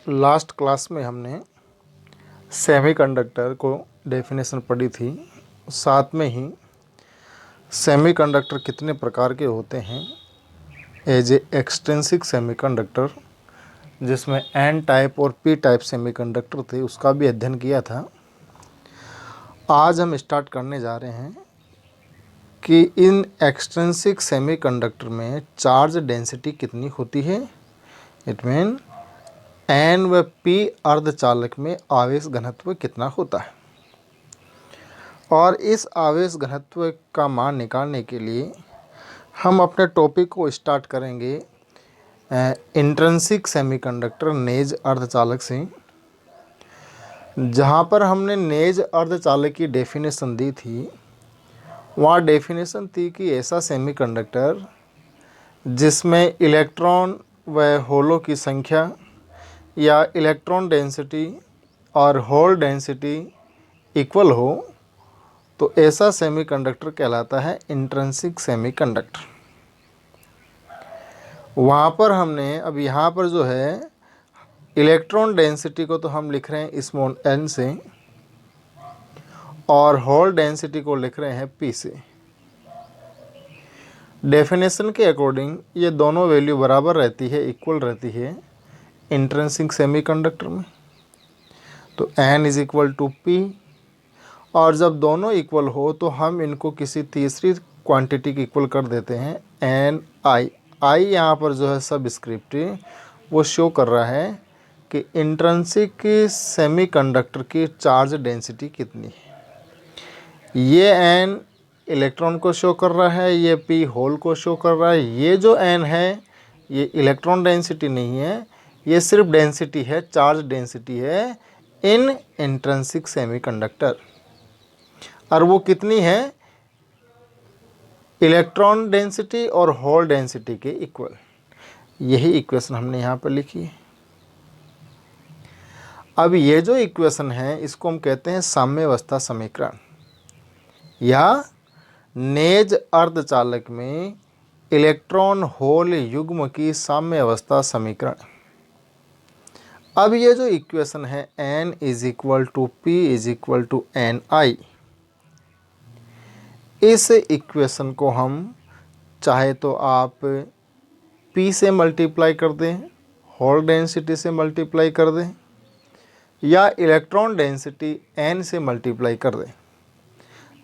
Last class में हमने semiconductor को डेफिनेशन पढ़ी थी। साथ में ही सेमीकंडक्टर कितने प्रकार के होते हैं एज ए एक्सट्रिंसिक सेमीकंडक्टर, जिसमें एन टाइप और पी टाइप सेमीकंडक्टर थे, उसका भी अध्ययन किया था। आज हम स्टार्ट करने जा रहे हैं कि इन एक्सट्रिंसिक सेमीकंडक्टर में चार्ज डेंसिटी कितनी होती है। इट मीन एन व पी अर्धचालक में आवेश घनत्व कितना होता है, और इस आवेश घनत्व का मान निकालने के लिए हम अपने टॉपिक को स्टार्ट करेंगे इंट्रिंसिक सेमीकंडक्टर नेज अर्धचालक से, जहाँ पर हमने नेज अर्धचालक की डेफिनेशन दी थी। वहाँ डेफिनेशन थी कि ऐसा सेमीकंडक्टर जिसमें इलेक्ट्रॉन व होलों की संख्या या इलेक्ट्रॉन डेंसिटी और होल डेंसिटी इक्वल हो, तो ऐसा सेमीकंडक्टर कहलाता है इंट्रिंसिक सेमीकंडक्टर। वहाँ पर हमने अब यहाँ पर जो है इलेक्ट्रॉन डेंसिटी को तो हम लिख रहे हैं स्मॉल n से, और होल डेंसिटी को लिख रहे हैं p से। डेफिनेशन के अकॉर्डिंग ये दोनों वैल्यू बराबर रहती है, इक्वल रहती है इंट्रिंसिक सेमीकंडक्टर में। तो n is equal to p, और जब दोनों इक्वल हो तो हम इनको किसी तीसरी क्वांटिटी की इक्वल कर देते हैं एन आई। आई यहाँ पर जो है सब स्क्रिप्ट वो शो कर रहा है कि इंट्रिंसिक सेमीकंडक्टर की चार्ज डेंसिटी कितनी है। ये एन इलेक्ट्रॉन को शो कर रहा है, ये पी होल को शो कर रहा है। ये जो एन है ये इलेक्ट्रॉन डेंसिटी नहीं है, ये सिर्फ डेंसिटी है, चार्ज डेंसिटी है इन इंट्रिंसिक सेमीकंडक्टर। और वो कितनी है? इलेक्ट्रॉन डेंसिटी और होल डेंसिटी के इक्वल। यही इक्वेशन हमने यहाँ पर लिखी है। अब ये जो इक्वेशन है इसको हम कहते हैं साम्यावस्था समीकरण, या नेज अर्धचालक में इलेक्ट्रॉन होल युग्म की साम्यावस्था समीकरण। अब ये जो इक्वेशन है n is equal to P is equal to N I, इस इक्वेशन को हम चाहे तो आप p से मल्टीप्लाई कर दें, होल डेंसिटी से मल्टीप्लाई कर दें, या इलेक्ट्रॉन डेंसिटी n से मल्टीप्लाई कर दें।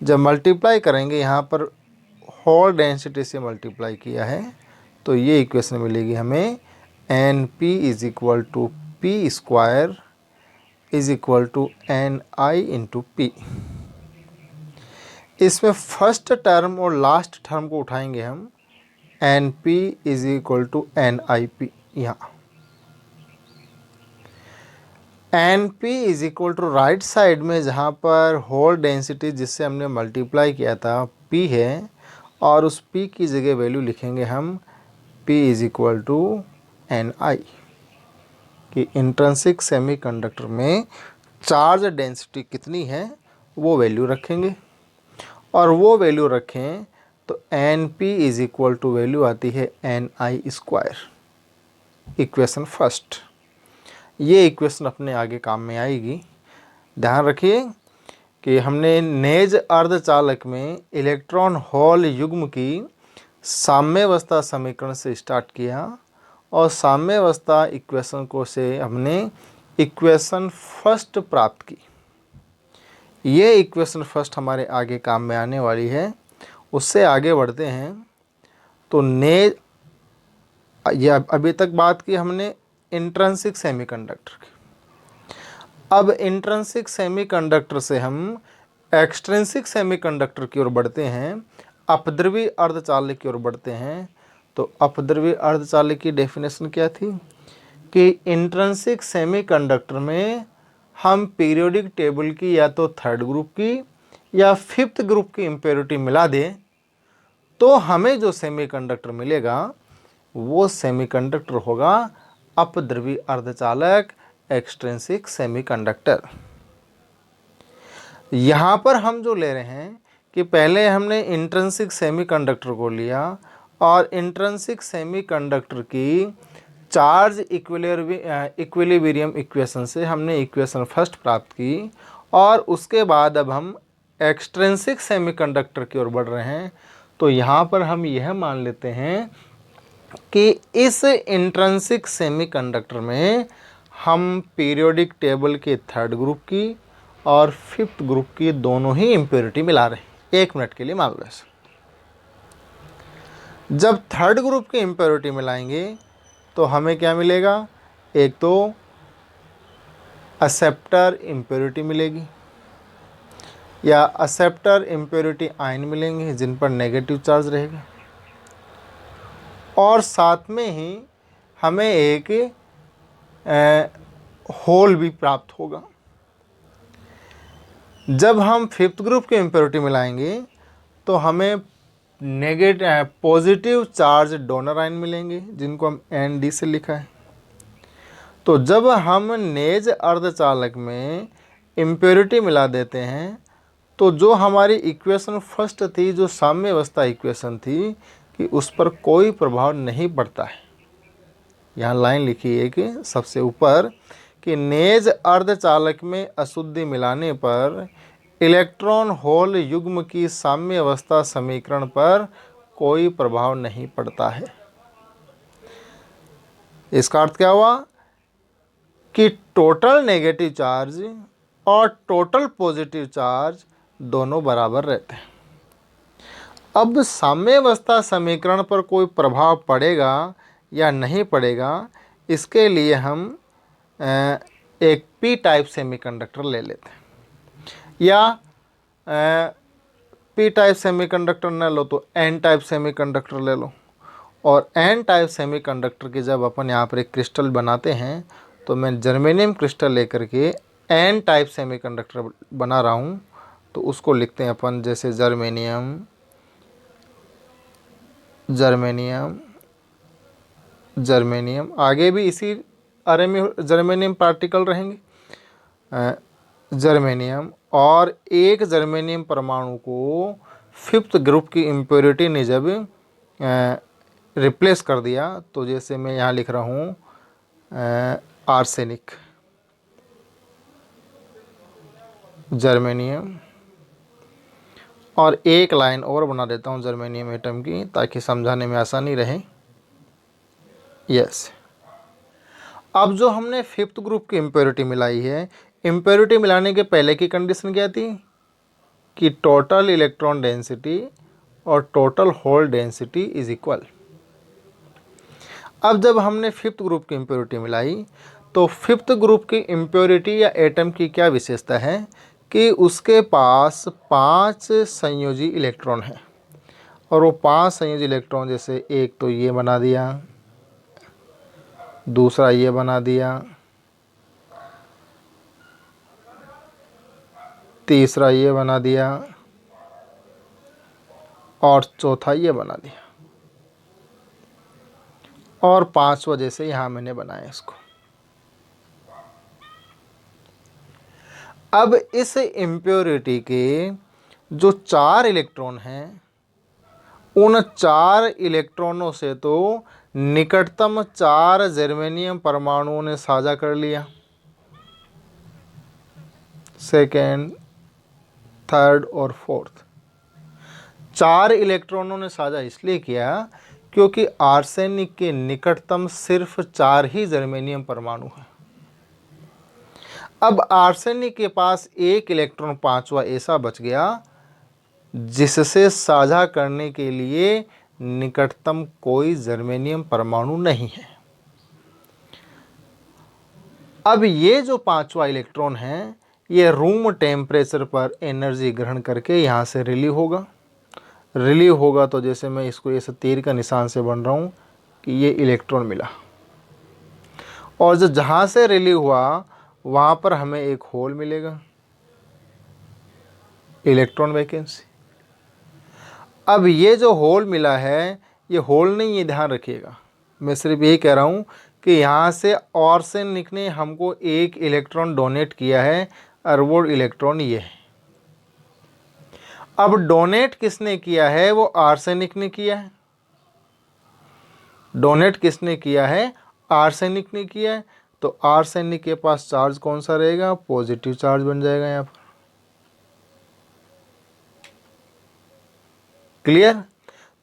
जब मल्टीप्लाई करेंगे, यहाँ पर होल डेंसिटी से मल्टीप्लाई किया है, तो ये इक्वेशन मिलेगी हमें N P is equal to P square is equal to N I into P. इसमें फर्स्ट टर्म और लास्ट टर्म को उठाएंगे हम, N P is equal to N I P. यहाँ N P is equal to right side में जहाँ पर whole density जिससे हमने मल्टीप्लाई किया था पी है, और उस पी की जगह वैल्यू लिखेंगे हम P is equal to N I, कि इंट्रिंसिक सेमीकंडक्टर में चार्ज डेंसिटी कितनी है वो वैल्यू रखेंगे। और वो वैल्यू रखें तो N P is equal to value आती है N I square, equation first. ये इक्वेशन अपने आगे काम में आएगी। ध्यान रखिए कि हमने नेज अर्धचालक में इलेक्ट्रॉन होल युग्म की साम्यावस्था समीकरण से स्टार्ट किया, और साम्यावस्था इक्वेशन को से हमने इक्वेशन फर्स्ट प्राप्त की। ये इक्वेशन फर्स्ट हमारे आगे काम में आने वाली है। उससे आगे बढ़ते हैं तो नेज, या अभी तक बात की हमने इंट्रिंसिक सेमीकंडक्टर की। अब इंट्रिंसिक सेमीकंडक्टर से हम एक्सट्रिंसिक सेमीकंडक्टर की ओर बढ़ते हैं, अपद्रव्य अर्धचालक की ओर बढ़ते हैं। तो अपद्रव्य अर्धचालक की डेफिनेशन क्या थी कि इंट्रिंसिक सेमीकंडक्टर में हम पीरियोडिक टेबल की या तो थर्ड ग्रुप की या फिफ्थ ग्रुप की इम्प्योरिटी मिला दें, तो हमें जो सेमीकंडक्टर मिलेगा वो सेमीकंडक्टर होगा अपद्रव्य अर्धचालक एक्सट्रिंसिक सेमीकंडक्टर। यहाँ पर हम जो ले रहे हैं कि पहले हमने इंट्रिंसिक सेमीकंडक्टर को लिया, और इंट्रिंसिक सेमीकंडक्टर की चार्ज इक्विलिब्रियम इक्वेशन से हमने इक्वेशन फर्स्ट प्राप्त की और उसके बाद अब हम एक्सट्रिंसिक सेमीकंडक्टर की ओर बढ़ रहे हैं। तो यहाँ पर हम यह मान लेते हैं कि इस इंट्रिंसिक सेमीकंडक्टर में हम पीरियोडिक टेबल के थर्ड ग्रुप की और फिफ्थ ग्रुप की दोनों ही इम्प्योरिटी मिला रहे हैं। 1 मिनट के लिए मान लो ऐसे। जब थर्ड ग्रुप की इम्प्योरिटी मिलाएंगे तो हमें क्या मिलेगा? एक तो एक्सेप्टर इम्प्योरिटी मिलेगी या एक्सेप्टर इम्प्योरिटी आयन मिलेंगे जिन पर नेगेटिव चार्ज रहेगा, और साथ में ही हमें एक होल भी प्राप्त होगा। जब हम फिफ्थ ग्रुप की इम्प्योरिटी मिलाएंगे तो हमें पॉजिटिव चार्ज डोनर आयन मिलेंगे जिनको हम ND से लिखा है। तो जब हम नेज अर्धचालक में इम्प्योरिटी मिला देते हैं तो जो हमारी इक्वेशन फर्स्ट थी, जो साम्य अवस्था इक्वेशन थी, कि उस पर कोई प्रभाव नहीं पड़ता है। यहाँ लाइन लिखी है कि सबसे ऊपर कि नेज अर्धचालक में अशुद्धि मिलाने पर इलेक्ट्रॉन होल युग्म की साम्य अवस्था समीकरण पर कोई प्रभाव नहीं पड़ता है। इसका अर्थ क्या हुआ कि टोटल नेगेटिव चार्ज और टोटल पॉजिटिव चार्ज दोनों बराबर रहते हैं। अब साम्य अवस्था समीकरण पर कोई प्रभाव पड़ेगा या नहीं पड़ेगा, इसके लिए हम एक पी टाइप सेमीकंडक्टर ले लेते हैं, या पी टाइप सेमीकंडक्टर न लो तो एन टाइप सेमीकंडक्टर ले लो। और एन टाइप सेमीकंडक्टर की जब अपन यहाँ पर एक क्रिस्टल बनाते हैं तो मैं जर्मेनियम क्रिस्टल लेकर के एन टाइप सेमीकंडक्टर बना रहा हूँ। तो उसको लिखते हैं अपन जैसे जर्मेनियम जर्मेनियम जर्मेनियम, आगे भी इसी अरे में जर्मेनियम पार्टिकल रहेंगे, जर्मेनियम। और एक जर्मेनियम परमाणु को फिफ्थ ग्रुप की इम्प्योरिटी ने जब रिप्लेस कर दिया, तो जैसे मैं यहाँ लिख रहा हूँ आर्सेनिक, जर्मेनियम, और एक लाइन और बना देता हूँ जर्मेनियम एटम की ताकि समझाने में आसानी रहे। यस, अब जो हमने फिफ्थ ग्रुप की इम्प्योरिटी मिलाई है, इम्प्योरिटी मिलाने के पहले की कंडीशन क्या थी कि टोटल इलेक्ट्रॉन डेंसिटी और total hole density is equal. अब जब हमने फिफ्थ ग्रुप की इम्प्योरिटी मिलाई तो फिफ्थ ग्रुप की इम्प्योरिटी या एटम की क्या विशेषता है कि उसके पास 5 संयोजी इलेक्ट्रॉन हैं, और वो 5 संयोजी इलेक्ट्रॉन जैसे एक तो ये बना दिया, दूसरा ये बना दिया, तीसरा ये बना दिया, और चौथा ये बना दिया, और 5वां जैसे यहाँ मैंने बनाया इसको। अब इस इम्प्योरिटी के जो 4 इलेक्ट्रॉन हैं, उन 4 इलेक्ट्रॉनों से तो निकटतम 4 जर्मेनियम परमाणुओं ने साझा कर लिया, सेकेंड, थर्ड और फोर्थ। 4 इलेक्ट्रॉनों ने साझा इसलिए किया क्योंकि आर्सेनिक के निकटतम सिर्फ 4 ही जर्मेनियम परमाणु हैं। अब आर्सेनिक के पास एक इलेक्ट्रॉन 5वां ऐसा बच गया जिससे साझा करने के लिए निकटतम कोई जर्मेनियम परमाणु नहीं है। अब ये जो 5वां इलेक्ट्रॉन है, ये रूम टेम्परेचर पर एनर्जी ग्रहण करके यहाँ से रिलीव होगा। तो जैसे मैं इसको ऐसे तीर का निशान से बन रहा हूँ कि ये इलेक्ट्रॉन मिला, और जो जहाँ से रिलीव हुआ वहाँ पर हमें एक होल मिलेगा, इलेक्ट्रॉन वैकेंसी। अब ये जो होल मिला है, ये होल नहीं, ये ध्यान रखिएगा, मैं सिर्फ यही कह रहा हूँ कि यहाँ से आर्सेनिक ने हमको एक इलेक्ट्रॉन डोनेट किया है, और वो इलेक्ट्रॉन ये है। अब डोनेट किसने किया है? वो आर्सेनिक ने किया है। डोनेट किसने किया है? आर्सेनिक ने किया है, तो आर्सेनिक के पास चार्ज कौन सा रहेगा, पॉजिटिव चार्ज बन जाएगा यहाँ पर। क्लियर।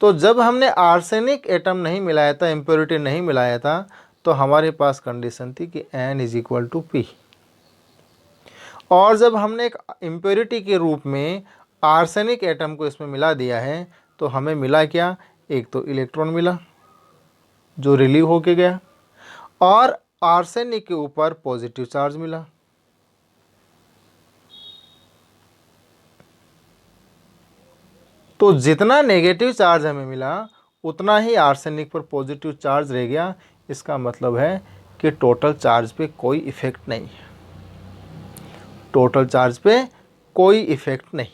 तो जब हमने आर्सेनिक एटम नहीं मिलाया था, इम्प्योरिटी नहीं मिलाया था, तो हमारे पास कंडीशन थी कि N is equal to P। और जब हमने एक इम्प्योरिटी के रूप में आर्सेनिक एटम को इसमें मिला दिया है, तो हमें मिला क्या, एक तो इलेक्ट्रॉन मिला जो रिलीव होके गया, और आर्सेनिक के ऊपर पॉजिटिव चार्ज मिला। तो जितना नेगेटिव चार्ज हमें मिला उतना ही आर्सेनिक पर पॉजिटिव चार्ज रह गया। इसका मतलब है कि टोटल चार्ज पे कोई इफेक्ट नहीं है, टोटल चार्ज पे कोई इफेक्ट नहीं।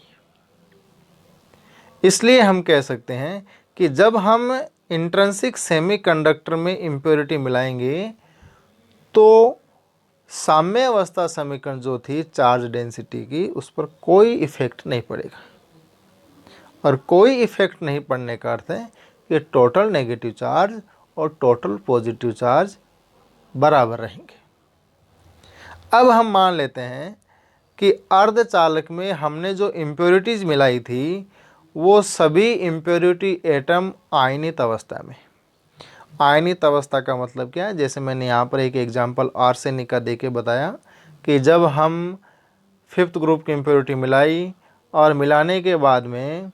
इसलिए हम कह सकते हैं कि जब हम इंट्रिंसिक सेमीकंडक्टर में इम्प्योरिटी मिलाएंगे तो साम्य अवस्था समीकरण जो थी चार्ज डेंसिटी की, उस पर कोई इफेक्ट नहीं पड़ेगा। और कोई इफेक्ट नहीं पड़ने का अर्थ है कि टोटल नेगेटिव चार्ज और टोटल पॉजिटिव चार्ज बराबर रहेंगे। अब हम मान लेते हैं कि अर्धचालक में हमने जो इम्प्योरिटीज मिलाई थी वो सभी इम्प्योरिटी एटम आयनित अवस्था में। आयनित अवस्था का मतलब क्या है, जैसे मैंने यहाँ पर एक एग्जांपल आर्सेनिक का देके बताया कि जब हम 5th ग्रुप की इम्प्योरिटी मिलाई और मिलाने के बाद में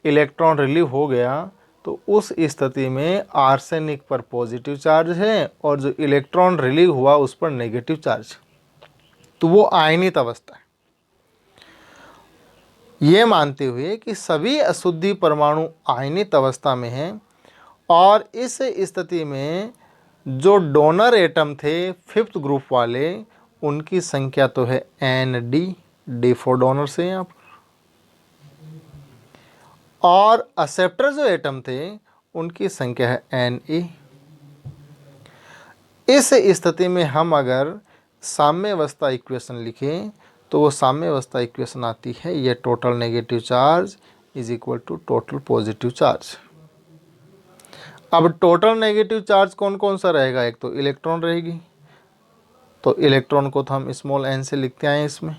इलेक्ट्रॉन रिलीव हो गया, तो उस स्थिति में आर्सेनिक पर पॉजिटिव चार्ज है और जो इलेक्ट्रॉन रिलीव हुआ उस पर नेगेटिव चार्ज, तो वो आयनित अवस्था है। ये मानते हुए कि सभी अशुद्धि परमाणु आयनित अवस्था में हैं, और इस स्थिति में जो डोनर एटम थे 5th ग्रुप वाले, उनकी संख्या तो है डी फॉर डोनर से यहाँ पर, और एक्सेप्टर जो एटम थे उनकी संख्या है Na। इस स्थिति में हम अगर साम्य अवस्था इक्वेशन लिखें तो वो साम्य अवस्था इक्वेशन आती है, ये total negative charge is equal to total positive charge. अब टोटल नेगेटिव चार्ज कौन कौन सा रहेगा, एक तो इलेक्ट्रॉन रहेगी, तो इलेक्ट्रॉन को तो हम स्मॉल n से लिखते आए इसमें।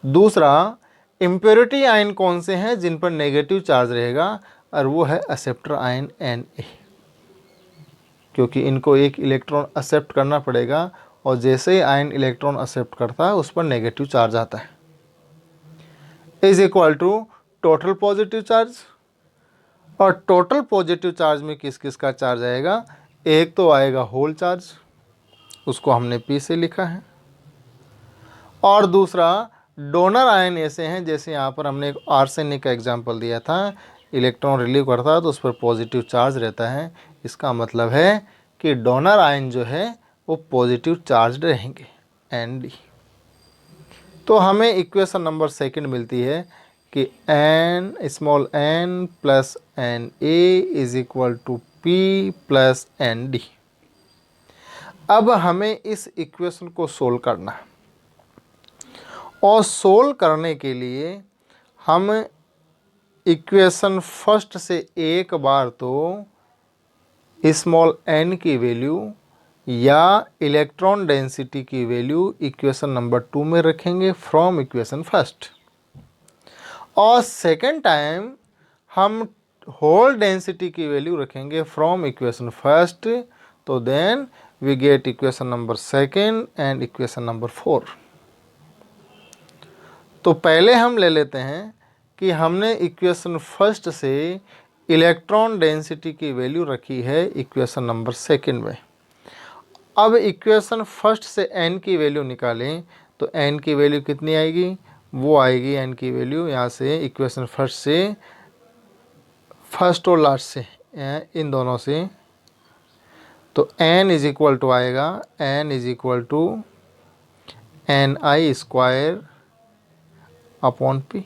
दूसरा, इम्प्योरिटी आयन कौन से हैं जिन पर नेगेटिव चार्ज रहेगा, और वो है एक्सेप्टर आयन Na, क्योंकि इनको एक इलेक्ट्रॉन एक्सेप्ट करना पड़ेगा, और जैसे ही आयन इलेक्ट्रॉन एक्सेप्ट करता है उस पर नेगेटिव चार्ज आता है, is equal to total positive charge. और टोटल पॉजिटिव चार्ज में किस किस का चार्ज आएगा, एक तो आएगा होल चार्ज, उसको हमने P से लिखा है, और दूसरा डोनर आयन ऐसे हैं, जैसे यहाँ पर हमने एक आर्सेनिक का एग्जांपल दिया था, इलेक्ट्रॉन रिलीव करता है तो उस पर पॉजिटिव चार्ज रहता है। इसका मतलब है कि डोनर आयन जो है वो पॉजिटिव चार्ज रहेंगे Nd। तो हमें इक्वेशन नंबर 2 मिलती है कि small n plus Na is equal to P plus Nd। अब हमें इस इक्वेशन को सोल्व करना है, और सोल्व करने के लिए हम इक्वेशन फर्स्ट से एक बार तो स्मॉल n की वैल्यू या इलेक्ट्रॉन डेंसिटी की वैल्यू इक्वेशन नंबर 2 में रखेंगे फ्रॉम इक्वेशन फर्स्ट, और सेकेंड टाइम हम होल डेंसिटी की वैल्यू रखेंगे फ्रॉम इक्वेशन फर्स्ट। तो then we get equation number 2 and equation number 4। तो पहले हम ले लेते हैं कि हमने इक्वेशन फर्स्ट से इलेक्ट्रॉन डेंसिटी की वैल्यू रखी है इक्वेशन नंबर 2 में। अब इक्वेशन फर्स्ट से n की वैल्यू निकालें तो n की वैल्यू कितनी आएगी, वो आएगी n की वैल्यू यहाँ से इक्वेशन फर्स्ट से, फर्स्ट और लास्ट से, इन दोनों से, तो n इज इक्वल टू आएगा n is equal to Ni square upon P।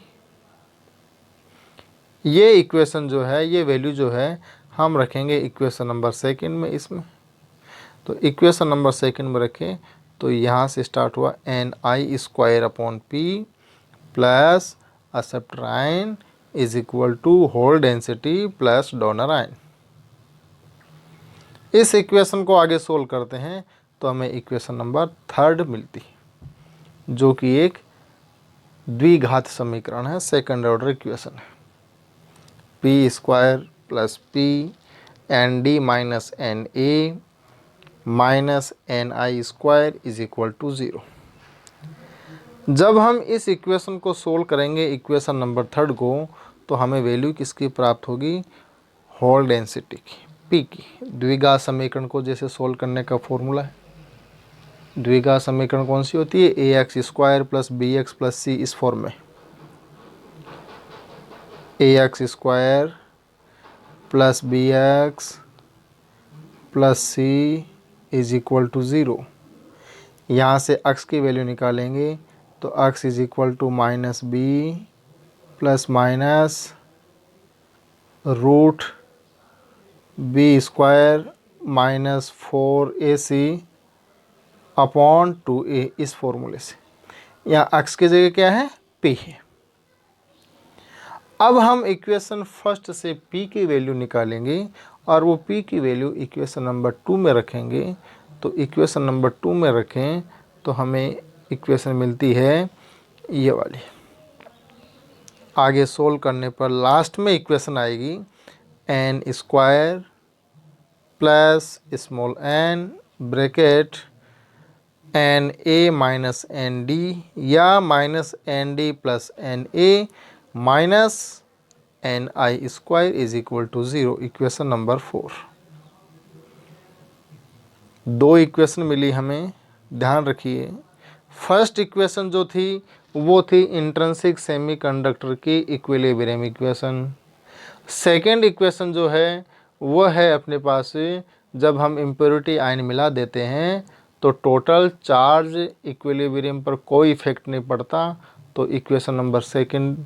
ये इक्वेशन जो है, ये वैल्यू जो है हम रखेंगे इक्वेशन नंबर 2 में इसमें। तो इक्वेशन नंबर 2 में रखें तो यहाँ से स्टार्ट हुआ Ni square upon P plus acceptor ion is equal to hole density plus donor ion. इस इक्वेशन को आगे सोल्व करते हैं तो हमें इक्वेशन नंबर 3 मिलती है, जो कि एक द्विघात समीकरण है, सेकंड ऑर्डर इक्वेशन है। P square plus P N D minus N A minus N I square is equal to 0। जब हम इस इक्वेशन को सोल्व करेंगे, इक्वेशन नंबर 3 को, तो हमें वैल्यू किसकी प्राप्त होगी? होल डेंसिटी की, पी की। द्विघात समीकरण को जैसे सोल्व करने का फॉर्मूला है, द्विघात समीकरण कौन सी होती है? A X square plus B X plus C, इस फॉर्म में A X square plus B X plus C is equal to 0। यहाँ से एक्स की वैल्यू निकालेंगे तो X is equal to minus B plus minus root B square minus 4ac upon 2a, इस फॉर्मूले से। यहाँ एक्स की जगह क्या है? p है। अब हम इक्वेशन फर्स्ट से p की वैल्यू निकालेंगे और वो p की वैल्यू इक्वेशन नंबर 2 में रखेंगे। तो इक्वेशन नंबर 2 में रखें तो हमें इक्वेशन मिलती है ये वाली। आगे सोल्व करने पर लास्ट में इक्वेशन आएगी N square plus small N bracket N A minus N D या minus N D plus N A minus N I square is equal to 0, equation number 4। 2 equation मिली हमें, ध्यान रखिए। फर्स्ट इक्वेशन जो थी वो थी इंट्रिंसिक सेमीकंडक्टर की इक्विलिब्रियम इक्वेशन। सेकेंड इक्वेशन जो है वो है अपने पास जब हम इम्प्योरिटी आयन मिला देते हैं तो टोटल चार्ज इक्विलिब्रियम पर कोई इफेक्ट नहीं पड़ता, तो equation number second.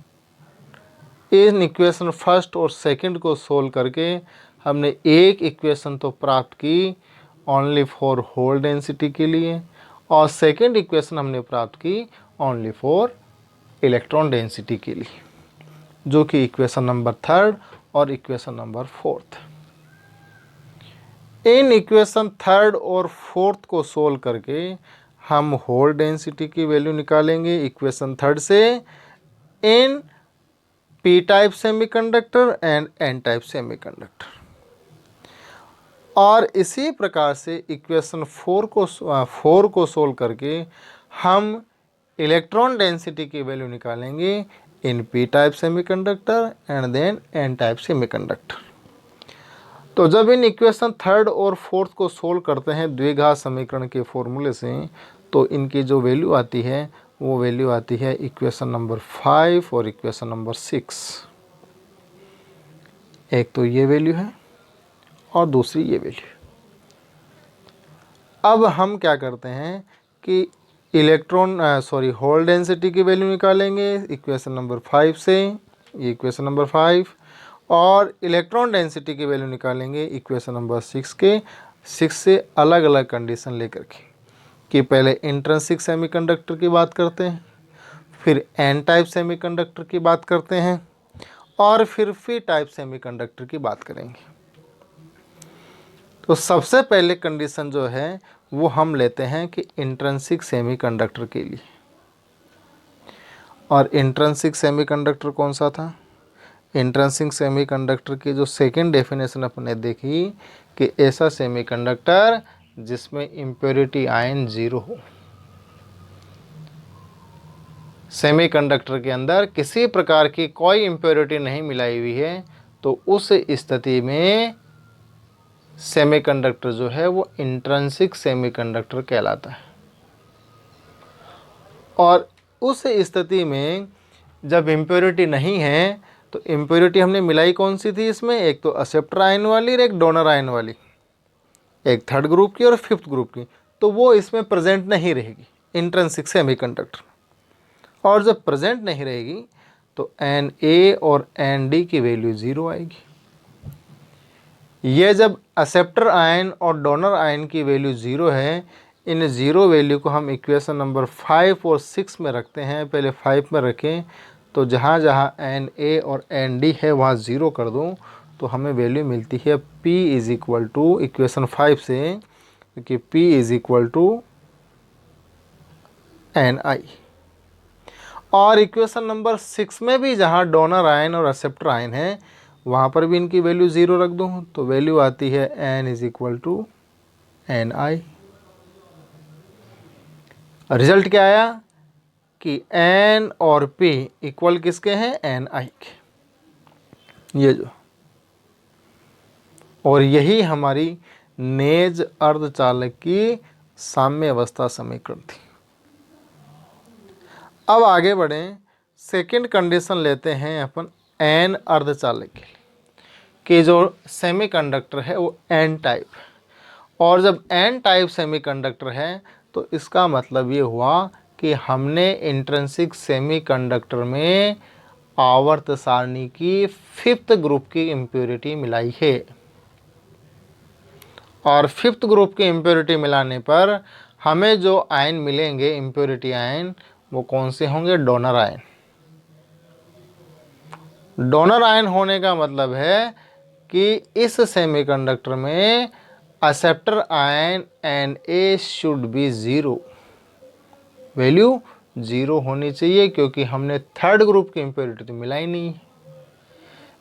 In equation first और सेकंड को सोल्व करके हमने एक इक्वेशन तो प्राप्त की ओनली फॉर होल डेंसिटी के लिए, और सेकंड इक्वेशन हमने प्राप्त की ओनली फॉर इलेक्ट्रॉन डेंसिटी के लिए, जो कि इक्वेशन नंबर 3 और इक्वेशन नंबर 4। इन इक्वेशन 3 और 4 को सोल्व करके हम होल डेंसिटी की वैल्यू निकालेंगे इक्वेशन 3 से in P type semiconductor and N type semiconductor. और इसी प्रकार से इक्वेशन 4 को सोल्व करके हम इलेक्ट्रॉन डेंसिटी की वैल्यू निकालेंगे in P type semiconductor and then N type semiconductor. तो जब इन इक्वेशन 3 और 4 को सोल्व करते हैं द्विघात समीकरण के फॉर्मूले से, तो इनकी जो वैल्यू आती है वो वैल्यू आती है इक्वेशन नंबर 5 और इक्वेशन नंबर 6। एक तो ये वैल्यू है और दूसरी ये वैल्यू। अब हम क्या करते हैं कि होल डेंसिटी की वैल्यू निकालेंगे इक्वेशन नंबर 5 से, ये इक्वेशन नंबर 5, और इलेक्ट्रॉन डेंसिटी की वैल्यू निकालेंगे इक्वेशन नंबर 6 से अलग अलग कंडीशन लेकर के, कि पहले इंट्रिंसिक सेमीकंडक्टर की बात करते हैं, फिर एन टाइप सेमीकंडक्टर की बात करते हैं, और फिर पी टाइप सेमीकंडक्टर की बात करेंगे। तो सबसे पहले कंडीशन जो है वो हम लेते हैं कि इंट्रिंसिक सेमीकंडक्टर के लिए। और इंट्रिंसिक सेमीकंडक्टर कौन सा था? इंट्रिंसिक सेमीकंडक्टर की जो सेकंड डेफिनेशन अपने देखी कि ऐसा सेमीकंडक्टर जिसमें इम्प्योरिटी आयन 0 हो। सेमीकंडक्टर के अंदर किसी प्रकार की कोई इम्प्योरिटी नहीं मिलाई हुई है, तो उस स्थिति में सेमीकंडक्टर जो है वो इंट्रिंसिक सेमीकंडक्टर कहलाता है। और उस स्थिति में जब इम्प्योरिटी नहीं है, तो इम्प्योरिटी हमने मिलाई कौन सी थी इसमें? एक तो एक्सेप्टर आयन वाली और एक डोनर आयन वाली, एक थर्ड ग्रुप की और फिफ्थ ग्रुप की, तो वो इसमें प्रेजेंट नहीं रहेगी इंट्रिंसिक सेमीकंडक्टर। और जब प्रेजेंट नहीं रहेगी तो एन ए और एन डी की वैल्यू 0 आएगी। ये जब एक्सेप्टर आयन और डोनर आयन की वैल्यू 0 है, इन 0 वैल्यू को हम इक्वेशन नंबर 5 और 6 में रखते हैं। पहले 5 में रखें तो जहाँ जहाँ एन ए और एन डी है वहाँ 0 कर दूँ, तो हमें वैल्यू मिलती है P is equal to equation 5 से कि P is equal to Ni। और इक्वेशन नंबर 6 में भी जहाँ डोनर आयन और एक्सेप्टर आयन है वहाँ पर भी इनकी वैल्यू 0 रख दूँ तो वैल्यू आती है N is equal to Ni। Result क्या आया कि N और P इक्वल किसके हैं, Ni के। ये जो, और यही हमारी नेज अर्धचालक की साम्य अवस्था समीकरण थी। अब आगे बढ़ें, सेकंड कंडीशन लेते हैं अपन N अर्धचालक के लिए कि जो सेमीकंडक्टर है वो N टाइप है। और जब N टाइप सेमीकंडक्टर है तो इसका मतलब ये हुआ कि हमने इंट्रिंसिक सेमीकंडक्टर में आवर्त सारणी की 5th ग्रुप की इम्प्योरिटी मिलाई है। और 5th ग्रुप की इम्प्योरिटी मिलाने पर हमें जो आयन मिलेंगे इम्प्योरिटी आयन वो कौन से होंगे, डोनर आयन। डोनर आयन होने का मतलब है कि इस सेमीकंडक्टर में acceptor ion Na should be 0, value 0 होनी चाहिए क्योंकि हमने 3rd ग्रुप की इम्प्योरिटी तो मिला ही नहीं है,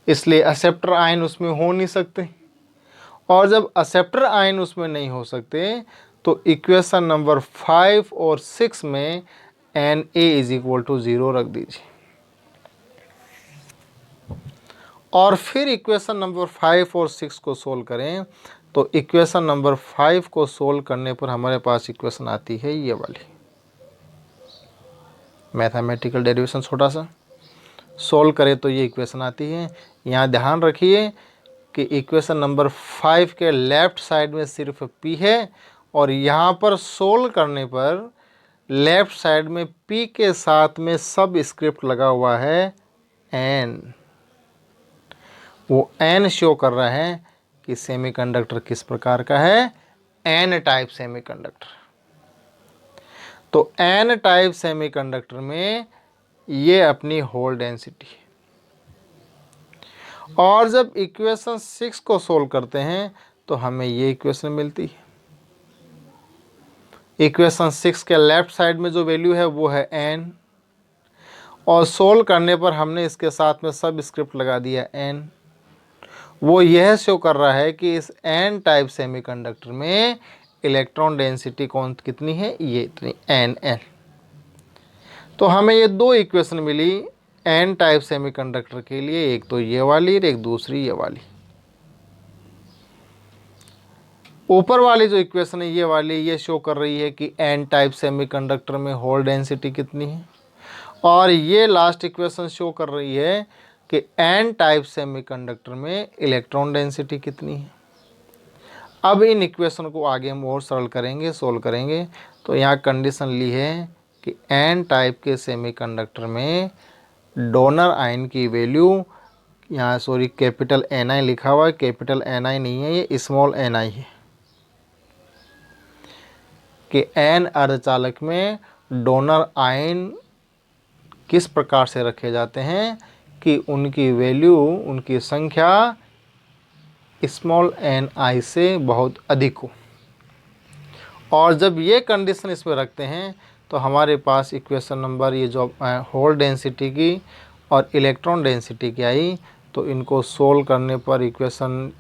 इसलिए एक्सेप्टर आयन उसमें हो नहीं सकते। और जब एक्सेप्टर आयन उसमें नहीं हो सकते तो इक्वेशन नंबर 5 और 6 में Na इज इक्वल टू 0 रख दीजिए। और फिर इक्वेशन नंबर 5 और 6 को सोल्व करें तो इक्वेशन नंबर 5 को सोल्व करने पर हमारे पास इक्वेशन आती है ये वाली। मैथमेटिकल डेरिवेशन छोटा सा सोल्व करें तो ये इक्वेशन आती है। यहाँ ध्यान रखिए कि इक्वेशन नंबर 5 के लेफ्ट साइड में सिर्फ P है और यहाँ पर सोल्व करने पर लेफ्ट साइड में P के साथ में सब स्क्रिप्ट लगा हुआ है N। वो N शो कर रहा है कि सेमीकंडक्टर किस प्रकार का है, N टाइप सेमीकंडक्टर। तो N टाइप सेमीकंडक्टर में ये अपनी होल डेंसिटी है। और जब इक्वेशन 6 को सोल्व करते हैं तो हमें ये इक्वेशन मिलती है। इक्वेशन 6 के लेफ्ट साइड में जो वैल्यू है वो है N और सोल्व करने पर हमने इसके साथ में सब स्क्रिप्ट लगा दिया N। वो यह शो कर रहा है कि इस N टाइप सेमीकंडक्टर में इलेक्ट्रॉन डेंसिटी कौन कितनी है, ये इतनी NN। तो हमें ये दो इक्वेशन मिली N टाइप सेमीकंडक्टर के लिए, एक तो ये वाली और एक दूसरी ये वाली। ऊपर वाली जो इक्वेशन है ये वाली, ये शो कर रही है कि N टाइप सेमीकंडक्टर में होल डेंसिटी कितनी है। और ये लास्ट इक्वेशन शो कर रही है कि N टाइप सेमीकंडक्टर में इलेक्ट्रॉन डेंसिटी कितनी है। अब इन इक्वेशन को आगे हम और सरल करेंगे, सोल्व करेंगे। तो यहाँ कंडीशन ली है कि N टाइप के सेमीकंडक्टर में डोनर आयन की वैल्यू, यहाँ सॉरी कैपिटल Ni लिखा हुआ है, कैपिटल Ni नहीं है, ये स्मॉल ni है, कि N अर्धचालक में डोनर आयन किस प्रकार से रखे जाते हैं कि उनकी वैल्यू, उनकी संख्या स्मॉल ni से बहुत अधिक हो। और जब ये कंडीशन इसमें रखते हैं तो हमारे पास इक्वेशन नंबर ये जो होल डेंसिटी की और इलेक्ट्रॉन डेंसिटी की आई। तो इनको सोल्व करने पर इक्वेशन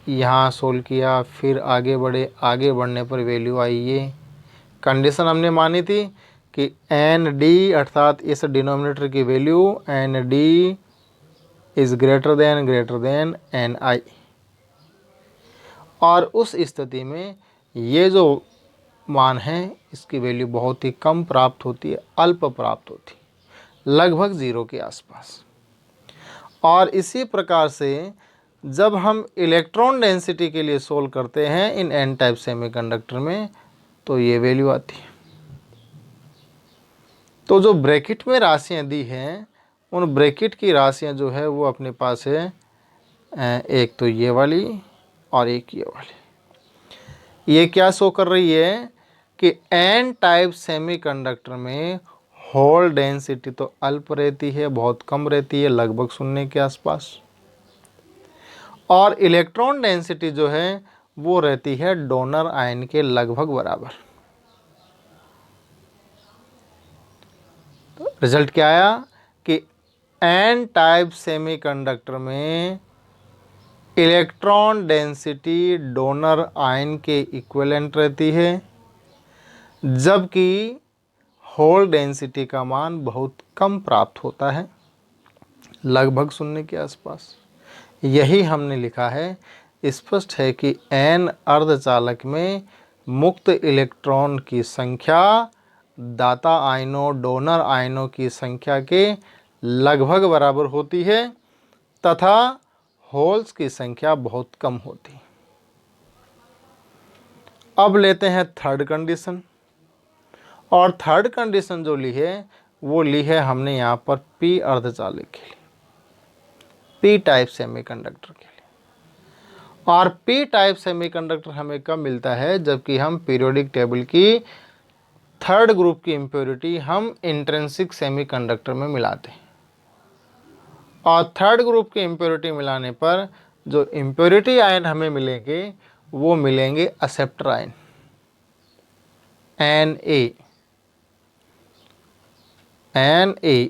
यहाँ सोल्व किया, फिर आगे बढ़े, आगे बढ़ने पर वैल्यू आई ये। कंडीशन हमने मानी थी कि ND अर्थात इस डिनोमिनेटर की value ND is greater than Ni। और उस स्थिति में ये जो मान है इसकी वैल्यू बहुत ही कम प्राप्त होती है, अल्प प्राप्त होती है, लगभग 0 के आसपास। और इसी प्रकार से जब हम इलेक्ट्रॉन डेंसिटी के लिए सोल्व करते हैं इन N टाइप सेमीकंडक्टर में तो ये वैल्यू आती है। तो जो ब्रैकेट में राशियां दी हैं उन ब्रैकेट की राशियां जो है वो अपने पास है, एक तो ये वाली और एक ये वाली। ये क्या शो कर रही है कि N टाइप सेमीकंडक्टर में होल डेंसिटी तो अल्प रहती है, बहुत कम रहती है, लगभग 0 के आसपास। और इलेक्ट्रॉन डेंसिटी जो है वो रहती है डोनर आयन के लगभग बराबर। तो रिजल्ट क्या आया कि एन टाइप सेमीकंडक्टर में इलेक्ट्रॉन डेंसिटी डोनर आयन के इक्विवेलेंट रहती है, जबकि होल डेंसिटी का मान बहुत कम प्राप्त होता है, लगभग 0 के आसपास। यही हमने लिखा है। स्पष्ट है कि एन अर्धचालक में मुक्त इलेक्ट्रॉन की संख्या दाता आयनों डोनर आयनों की संख्या के लगभग बराबर होती है तथा होल्स की संख्या बहुत कम होती। अब लेते हैं थर्ड कंडीशन, और थर्ड कंडीशन जो ली है वो ली है हमने यहाँ पर पी अर्धचालक के लिए, पी टाइप सेमीकंडक्टर के लिए। और पी टाइप सेमीकंडक्टर हमें कब मिलता है, जबकि हम पीरियोडिक टेबल की थर्ड ग्रुप की इम्प्योरिटी हम इंट्रिंसिक सेमीकंडक्टर में मिलाते हैं। और थर्ड ग्रुप की इम्प्योरिटी मिलाने पर जो इम्प्योरिटी आयन हमें मिलेंगे वो मिलेंगे एक्सेप्टर आयन Na।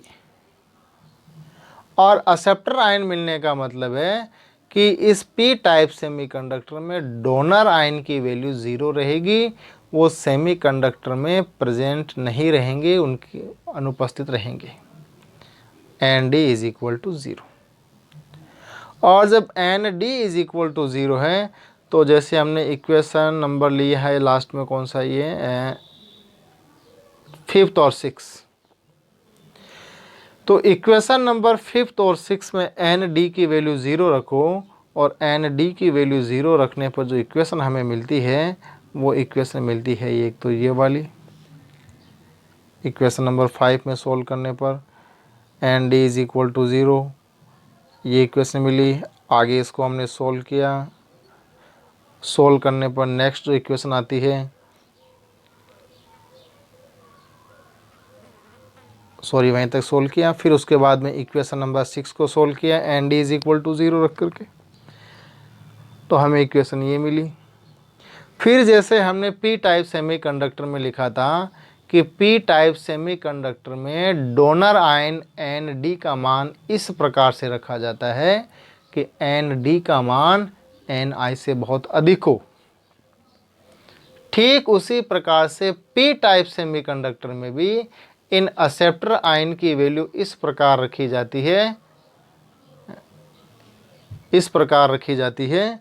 और एक्सेप्टर आयन मिलने का मतलब है कि इस पी टाइप सेमीकंडक्टर में डोनर आयन की वैल्यू 0 रहेगी, वो सेमीकंडक्टर में प्रेजेंट नहीं रहेंगे, उनके अनुपस्थित रहेंगे। N D is equal to 0। और जब N D is equal to 0 है तो जैसे हमने इक्वेशन नंबर लिया है लास्ट में, कौन सा ये 5th और 6, तो इक्वेशन नंबर 5th और 6 में एन डी की वैल्यू 0 रखो, और एन डी की वैल्यू 0 रखने पर जो इक्वेशन हमें मिलती है वो इक्वेशन मिलती है एक तो ये वाली। इक्वेशन नंबर 5 में सोल्व करने पर N D is equal to 0, ये इक्वेशन मिली। आगे इसको हमने सोल्व किया, सोल्व करने पर नेक्स्ट जो इक्वेशन आती है, सॉरी वहीं तक सोल्व किया, फिर उसके बाद में इक्वेशन नंबर 6 को सोल्व किया N D is equal to 0 रख करके, तो हमें इक्वेशन ये मिली। फिर जैसे हमने पी टाइप सेमीकंडक्टर में लिखा था कि पी टाइप सेमीकंडक्टर में डोनर आयन एन डी का मान इस प्रकार से रखा जाता है कि एन डी का मान एन आई से बहुत अधिक हो। ठीक उसी प्रकार से पी टाइप सेमीकंडक्टर में भी इन एक्सेप्टर आयन की वैल्यू इस प्रकार रखी जाती है, इस प्रकार रखी जाती है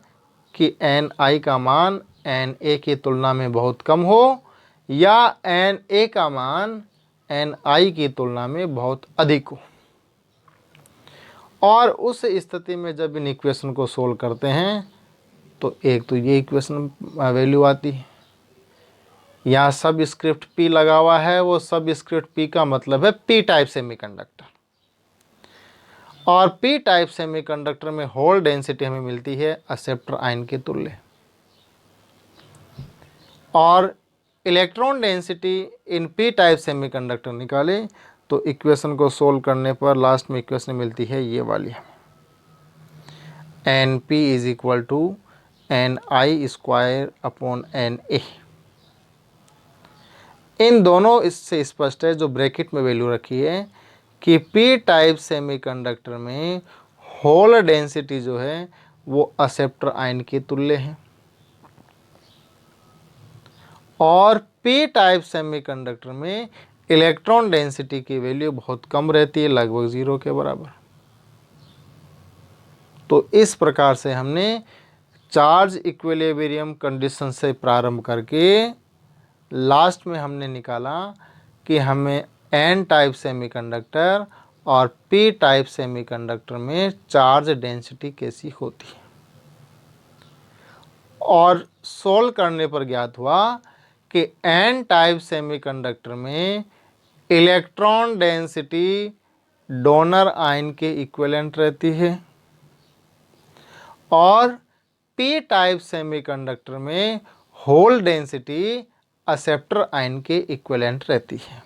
कि एन आई का मान एन ए की तुलना में बहुत कम हो, या एन ए का मान एन आई की तुलना में बहुत अधिक हो। और उस स्थिति में जब इन इक्वेशन को सोल्व करते हैं तो एक तो ये इक्वेशन वैल्यू आती है। यहाँ सब स्क्रिप्ट पी लगा हुआ है, वो सब स्क्रिप्ट पी का मतलब है पी टाइप सेमीकंडक्टर। और पी टाइप सेमीकंडक्टर में होल डेंसिटी हमें मिलती है एक्सेप्टर आयन के तुल्य। और electron density in P type semiconductor निकाले तो इक्वेशन को सोल्व करने पर लास्ट में इक्वेशन मिलती है ये वाली, N P is equal to N I square upon N A. इन दोनों इससे स्पष्ट है जो ब्रैकेट में वैल्यू रखी है कि पी टाइप सेमीकंडक्टर में होल डेंसिटी जो है वो एक्सेप्टर आयन के तुल्य है, और पी टाइप सेमीकंडक्टर में इलेक्ट्रॉन डेंसिटी की वैल्यू बहुत कम रहती है, लगभग 0 के बराबर। तो इस प्रकार से हमने चार्ज इक्विलिब्रियम कंडीशन से प्रारंभ करके लास्ट में हमने निकाला कि हमें एन टाइप सेमीकंडक्टर और पी टाइप सेमीकंडक्टर में चार्ज डेंसिटी कैसी होती है। और सोल्व करने पर ज्ञात हुआ कि एन टाइप सेमीकंडक्टर में इलेक्ट्रॉन डेंसिटी डोनर आयन के इक्विवेलेंट रहती है, और पी टाइप सेमीकंडक्टर में होल डेंसिटी एक्सेप्टर आयन के इक्विवेलेंट रहती है।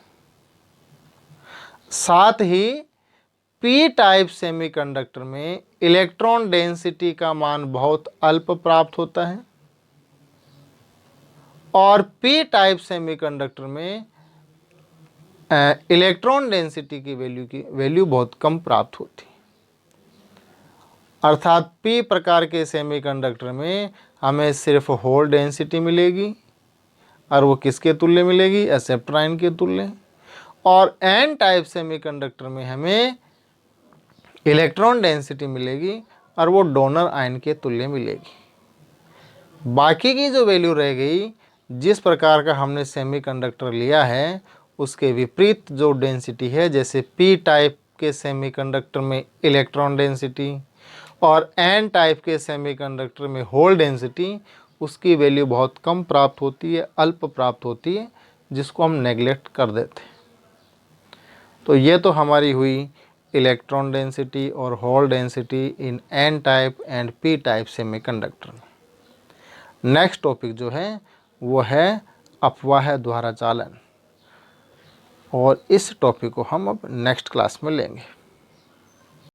साथ ही पी टाइप सेमीकंडक्टर में इलेक्ट्रॉन डेंसिटी का मान बहुत अल्प प्राप्त होता है और पी टाइप सेमीकंडक्टर में इलेक्ट्रॉन डेंसिटी की वैल्यू बहुत कम प्राप्त होती है। अर्थात पी प्रकार के सेमीकंडक्टर में हमें सिर्फ होल डेंसिटी मिलेगी और वो किसके तुल्य मिलेगी? एक्सेप्टर आयन के तुल्य। और एन टाइप सेमीकंडक्टर में हमें इलेक्ट्रॉन डेंसिटी मिलेगी और वो डोनर आयन के तुल्य मिलेगी। बाकी की जो वैल्यू रह गई, जिस प्रकार का हमने सेमीकंडक्टर लिया है उसके विपरीत जो डेंसिटी है, जैसे पी टाइप के सेमीकंडक्टर में इलेक्ट्रॉन डेंसिटी और एन टाइप के सेमीकंडक्टर में होल डेंसिटी, उसकी वैल्यू बहुत कम प्राप्त होती है, अल्प प्राप्त होती है, जिसको हम नेगलेक्ट कर देते हैं। तो ये तो हमारी हुई इलेक्ट्रॉन डेंसिटी और hole density in N type and P type semiconductor. Next topic जो है वो है अपवाह द्वारा चालन, और इस टॉपिक को हम अब नेक्स्ट क्लास में लेंगे।